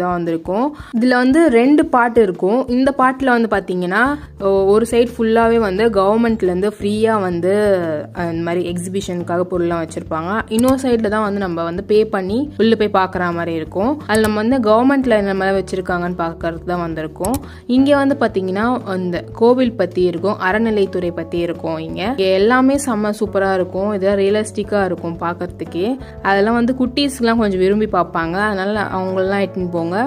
தான் வந்திருக்கோம். இதுல வந்து 2 பார்ட் இருக்கும். இந்த பார்ட்ல வந்து பாத்தீங்கன்னா ஒரு சைடு ஃபுல்லாவே வந்து கவர்மெண்ட்ல இருந்து ஃப்ரீயா வந்து இந்த மாதிரி எக்ஸிபிஷனுக்காக பொருள்லாம் வச்சிருப்பாங்க. இன்னொரு சைட்ல தான் வந்து நம்ம வந்து பே பண்ணி உள்ள போய் பாக்குற மாதிரி இருக்கும். அதுல நம்ம வந்து கவர்மெண்ட்ல என்ன மாதிரி வச்சிருக்காங்கன்னு பாக்குறதுக்கு தான் வந்திருக்கோம். இங்க வந்து பாத்தீங்கன்னா இந்த கோவில் பத்தி இருக்கும், அறநிலைத்துறை பத்தி இருக்கும். இங்க எல்லாமே செம்ம சூப்பரா இருக்கும். இது ரியலிஸ்டிக்கா இருக்கும் பாக்குறதுக்கே. அதெல்லாம் வந்து குட்டீஸ்லாம் கொஞ்சம் விரும்பி பார்ப்பாங்க. அதனால அவங்களெல்லாம் எட்டுன்னு போங்க.